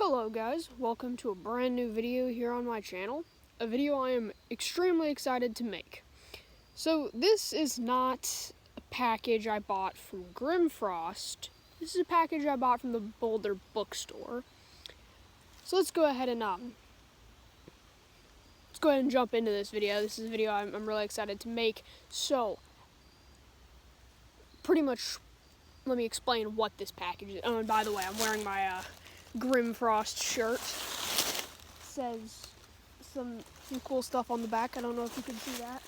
Hello guys, welcome to a brand new video here on my channel, a video I am extremely excited to make. So this is not a package I bought from Grimfrost, this is a package I bought from the Boulder bookstore. So let's go ahead and jump into this video. This is a video I'm really excited to make. So pretty much let me explain what this package is. Oh, and by the way, I'm wearing my Grimfrost shirt. It says some cool stuff on the back. I don't know if you can see that,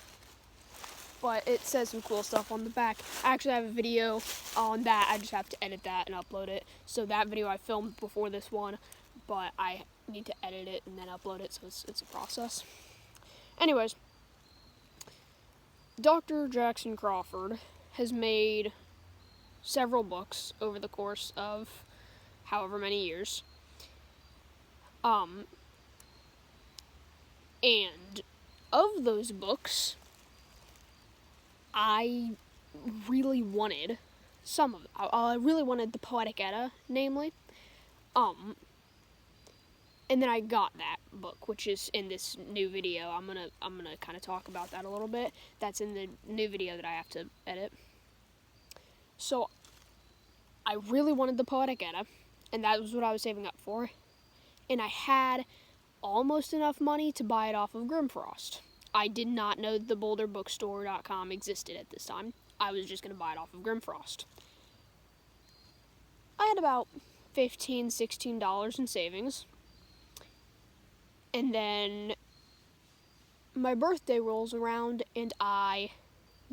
but it says some cool stuff on the back. I actually have a video on that. I just have to edit that and upload it. So that video I filmed before this one, but I need to edit it and then upload it, so it's a process. Anyways, Dr. Jackson Crawford has made several books over the course of however many years. And of those books, I really wanted some of them. I really wanted the Poetic Edda, namely. And then I got that book, which is in this new video. I'm gonna kind of talk about that a little bit. That's in the new video that I have to edit. So I really wanted the Poetic Edda, and that was what I was saving up for. And I had almost enough money to buy it off of Grimfrost. I did not know the BoulderBookstore.com existed at this time. I was just going to buy it off of Grimfrost. I had about $15, $16 in savings. And then my birthday rolls around and I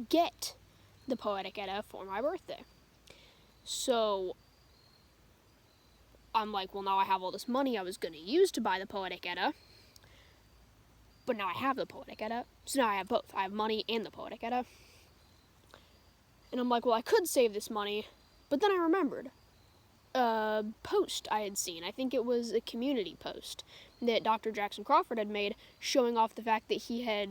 get the Poetic Edda for my birthday. So I'm like, well, now I have all this money I was going to use to buy the Poetic Edda, but now I have the Poetic Edda, so now I have both. I have money and the Poetic Edda. And I'm like, well, I could save this money, but then I remembered a post I had seen. I think it was a community post that Dr. Jackson Crawford had made showing off the fact that he had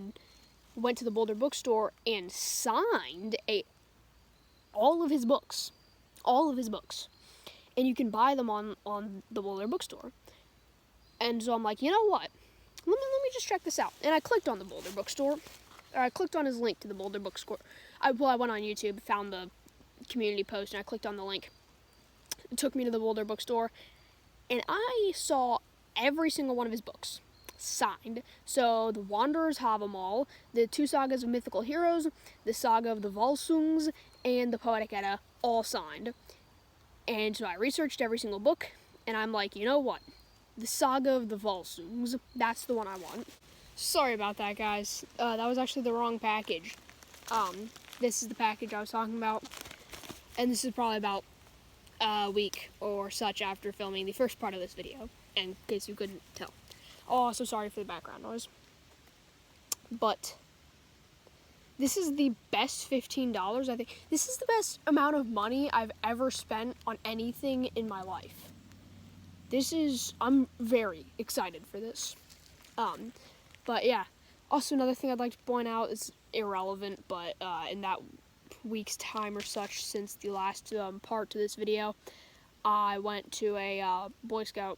went to the Boulder bookstore and signed all of his books. And you can buy them on the Boulder bookstore. And so I'm like, you know what? Let me just check this out. And I clicked on the Boulder bookstore. Or I clicked on his link to the Boulder bookstore. I went on YouTube, found the community post, and I clicked on the link. It took me to the Boulder bookstore. And I saw every single one of his books signed. So the Wanderers Havamal, the two Sagas of Mythical Heroes, the Saga of the Volsungs, and the Poetic Edda, all signed. And so I researched every single book, and I'm like, you know what? The Saga of the Volsungs, that's the one I want. Sorry about that, guys. That was actually the wrong package. This is the package I was talking about, and this is probably about a week or such after filming the first part of this video, in case you couldn't tell. Oh, so sorry for the background noise. But this is the best $15, I think. This is the best amount of money I've ever spent on anything in my life. I'm very excited for this. But yeah, also another thing I'd like to point out is irrelevant, but in that week's time or such since the last part to this video, I went to a Boy Scout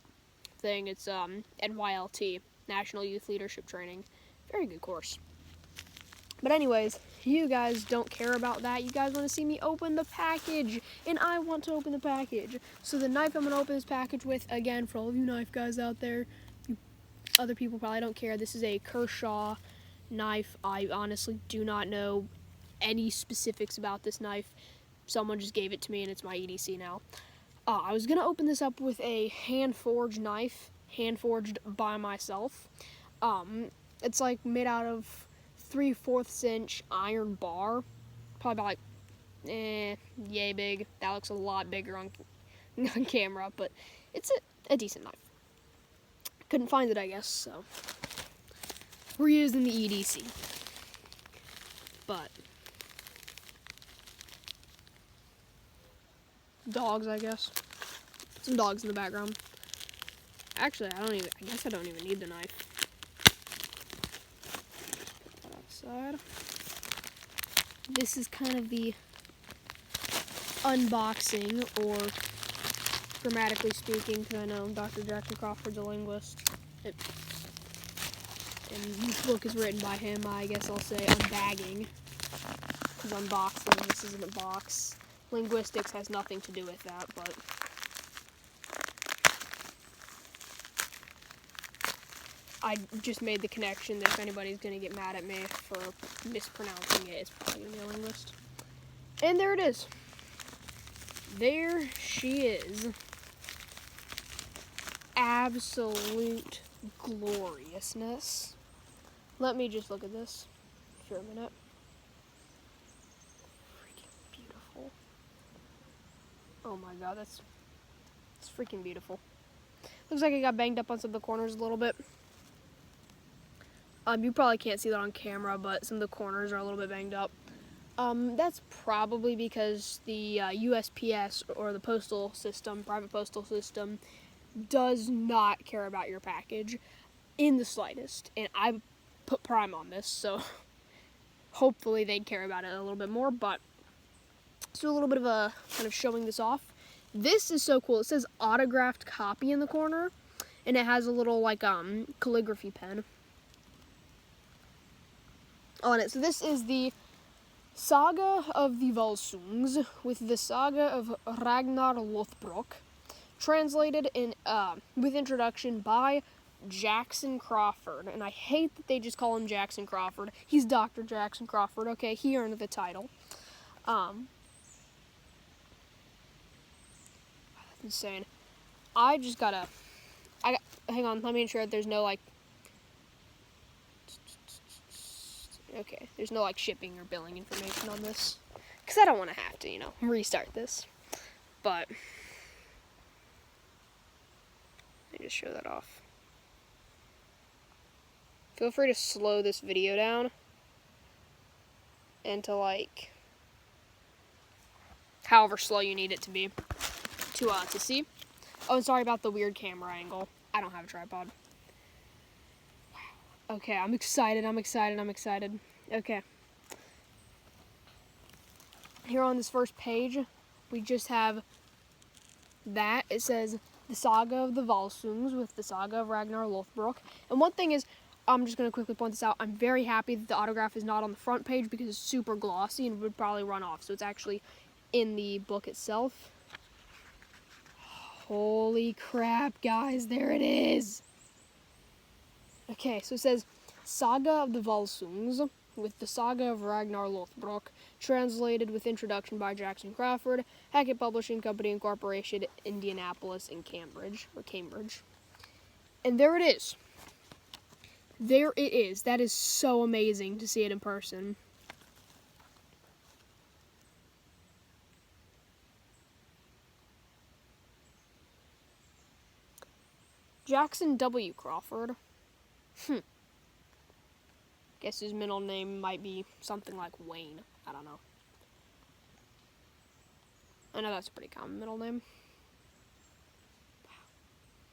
thing. It's NYLT, National Youth Leadership Training. Very good course. But anyways, you guys don't care about that. You guys want to see me open the package, and I want to open the package. So the knife I'm going to open this package with, again, for all of you knife guys out there, other people probably don't care, this is a Kershaw knife. I honestly do not know any specifics about this knife. Someone just gave it to me, and it's my EDC now. I was going to open this up with a hand-forged knife, hand-forged by myself. It's like made out of 3/4 inch iron bar, probably about like, yay big. That looks a lot bigger on camera, but it's a decent knife. Couldn't find it, I guess, so we're using the EDC. But dogs, I guess. Some dogs in the background. Actually, I guess I don't even need the knife. Outside. This is kind of the unboxing or grammatically speaking, because I know Dr. Jackson Crawford's a linguist. And this book is written by him. I guess I'll say unbagging. Because unboxing, this isn't a box. Linguistics has nothing to do with that, but... I just made the connection that if anybody's going to get mad at me for mispronouncing it, it's probably going to be a linguist. And there it is. There she is. Absolute gloriousness. Let me just look at this for a minute. Freaking beautiful. Oh my god, it's freaking beautiful. Looks like it got banged up on some of the corners a little bit. You probably can't see that on camera, but some of the corners are a little bit banged up. That's probably because the USPS, or the postal system, private postal system, does not care about your package in the slightest. And I put Prime on this, so hopefully they'd care about it a little bit more. But let's do a little bit of a kind of showing this off. This is so cool. It says autographed copy in the corner, and it has a little like calligraphy pen on it. So this is the Saga of the Volsungs with the Saga of Ragnar Lothbrok, translated in with introduction by Jackson Crawford. And I hate that they just call him Jackson Crawford. He's Dr. Jackson Crawford. Okay, he earned the title. That's insane. Hang on, let me ensure that there's no like... Okay, there's no like shipping or billing information on this, because I don't want to have to, restart this. But let me just show that off. Feel free to slow this video down and to like however slow you need it to be to see. Oh, and sorry about the weird camera angle. I don't have a tripod. Okay, I'm excited. Okay. Here on this first page, we just have that. It says the Saga of the Volsungs with the Saga of Ragnar Lothbrok. And one thing is, I'm just going to quickly point this out. I'm very happy that the autograph is not on the front page because it's super glossy and would probably run off. So it's actually in the book itself. Holy crap, guys. There it is. Okay, so it says Saga of the Volsungs with the Saga of Ragnar Lothbrok, translated with introduction by Jackson Crawford, Hackett Publishing Company Incorporated, Indianapolis and Cambridge. And there it is. There it is. That is so amazing to see it in person. Jackson W. Crawford. Guess his middle name might be something like Wayne. I don't know. I know that's a pretty common middle name.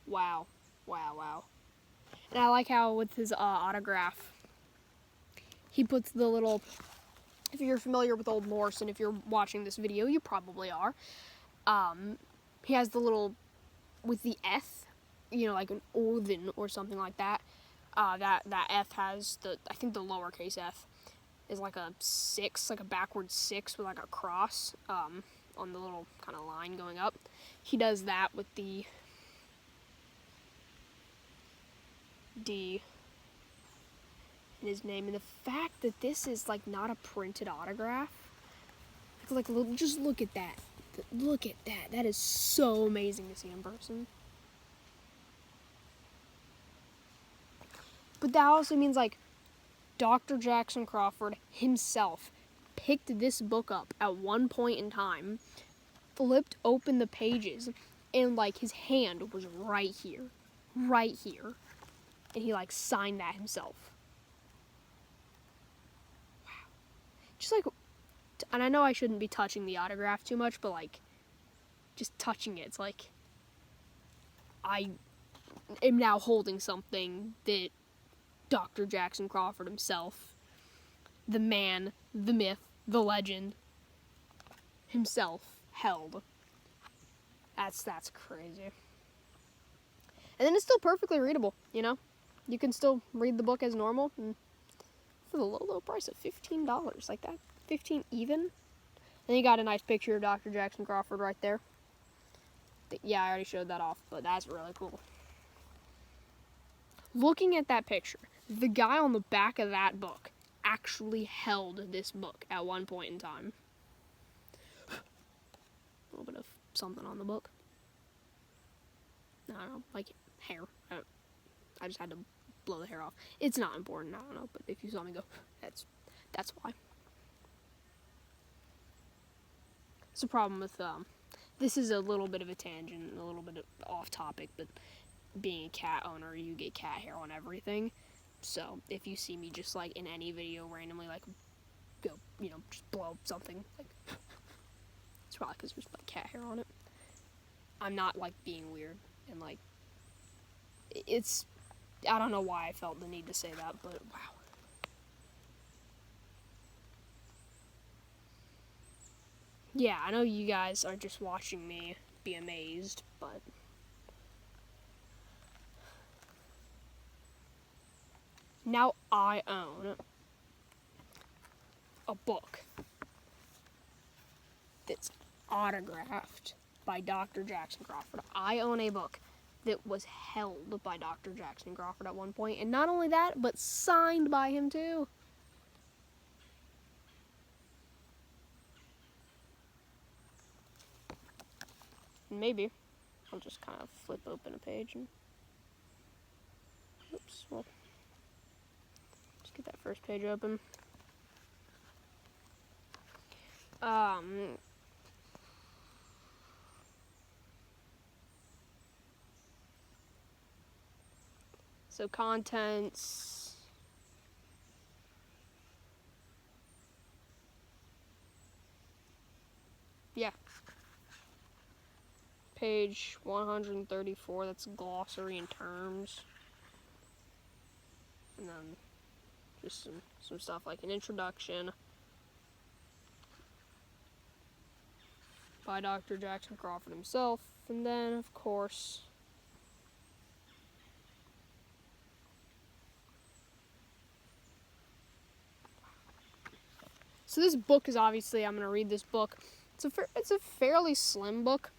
Wow. And I like how with his autograph, he puts the little, if you're familiar with Old Norse, and if you're watching this video, you probably are, he has the little, with the F, like an Odin or something like that. That F has I think the lowercase f is like a 6, like a backward 6 with like a cross, on the little kind of line going up. He does that with the D in his name. And the fact that this is like not a printed autograph, like just look at that. Look at that. That is so amazing to see in person. But that also means, like, Dr. Jackson Crawford himself picked this book up at one point in time, flipped open the pages, and, like, his hand was right here. And he, like, signed that himself. Wow. Just, like, and I know I shouldn't be touching the autograph too much, but, like, just touching it, it's like, I am now holding something that Dr. Jackson Crawford himself, the man, the myth, the legend, himself held That's crazy. And then it's still perfectly readable, you know? You can still read the book as normal, and for the low price of $15, like that, 15 even. And you got a nice picture of Dr. Jackson Crawford right there. Yeah, I already showed that off, but that's really cool. Looking at that picture, the guy on the back of that book actually held this book at one point in time. A little bit of something on the book. I don't know, like hair. I just had to blow the hair off. It's not important, I don't know, but if you saw me go, that's why. It's a problem with, this is a little bit of a tangent, a little bit of off topic, but being a cat owner, you get cat hair on everything. So if you see me just like in any video randomly like go, you know, just blow up something, like it's probably because there's like cat hair on it. I'm not like being weird, and like it's, I don't know why I felt the need to say that, but wow. Yeah, I know you guys are just watching me be amazed, but now I own a book that's autographed by Dr. Jackson Crawford. I own a book that was held by Dr. Jackson Crawford at one point, and not only that, but signed by him too. Maybe I'll just kind of flip open a page and, oops, well, just get that first page open. So contents, yeah. Page 134, that's glossary and terms. And then just some stuff like an introduction by Dr. Jackson Crawford himself. And then, of course, so this book is obviously, I'm going to read this book. It's a fairly slim book,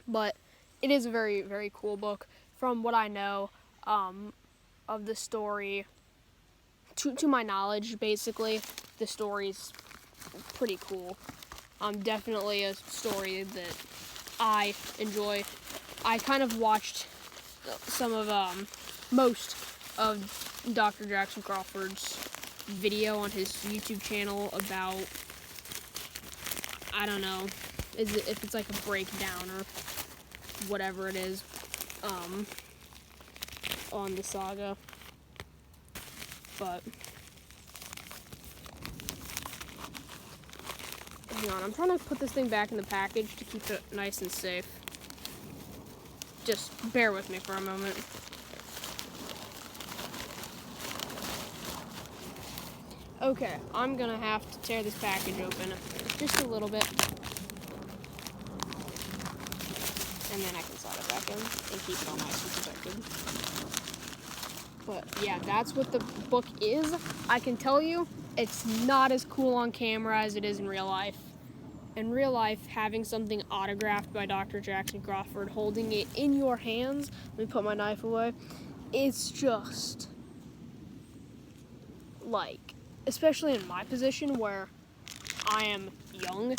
but it is a very, very cool book. From what I know of the story, to my knowledge, basically, the story's pretty cool. Definitely a story that I enjoy. I kind of watched some of, most of Dr. Jackson Crawford's video on his YouTube channel about, I don't know, if it's like a breakdown or whatever it is, on the Saga, but hang on, I'm trying to put this thing back in the package to keep it nice and safe. Just bear with me for a moment. Okay, I'm gonna have to tear this package open just a little bit, and then I can slide it back in and keep it all nice and protected. But yeah, that's what the book is. I can tell you, it's not as cool on camera as it is in real life. In real life, having something autographed by Dr. Jackson Crawford, holding it in your hands, let me put my knife away, it's just, like, especially in my position where I am young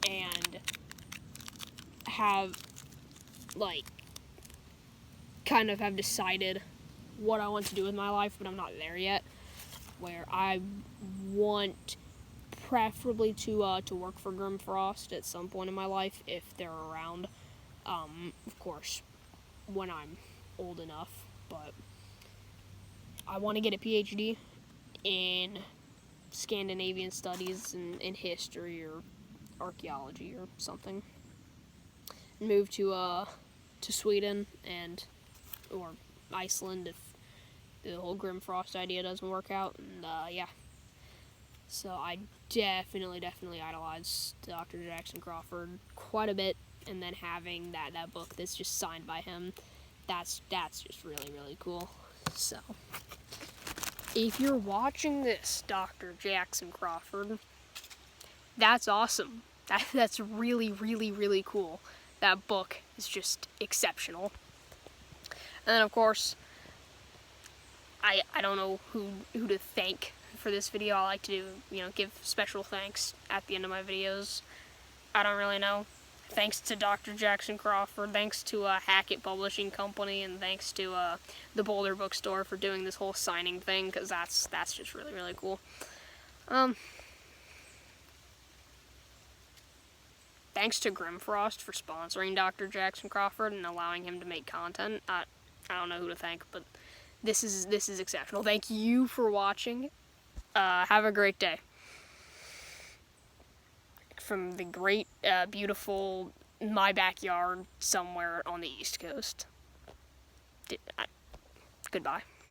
and have, like, kind of have decided what I want to do with my life, but I'm not there yet, where I want preferably to work for Grimfrost at some point in my life if they're around, of course when I'm old enough, but I want to get a PhD in Scandinavian studies and in history or archaeology or something, and move to Sweden or Iceland if the whole Grimfrost idea doesn't work out, and yeah. So I definitely idolize Dr. Jackson Crawford quite a bit, and then having that book that's just signed by him, that's just really, really cool. So, if you're watching this, Dr. Jackson Crawford, that's awesome. That's really, really, really cool. That book is just exceptional. And then, of course, I don't know who to thank for this video. I like to give special thanks at the end of my videos. I don't really know. Thanks to Dr. Jackson Crawford, thanks to Hackett Publishing Company, and thanks to the Boulder Bookstore for doing this whole signing thing, because that's just really, really cool. Thanks to Grimfrost for sponsoring Dr. Jackson Crawford and allowing him to make content. I don't know who to thank, but this is exceptional. Thank you for watching. Have a great day. From the great, beautiful, my backyard somewhere on the East Coast. Goodbye.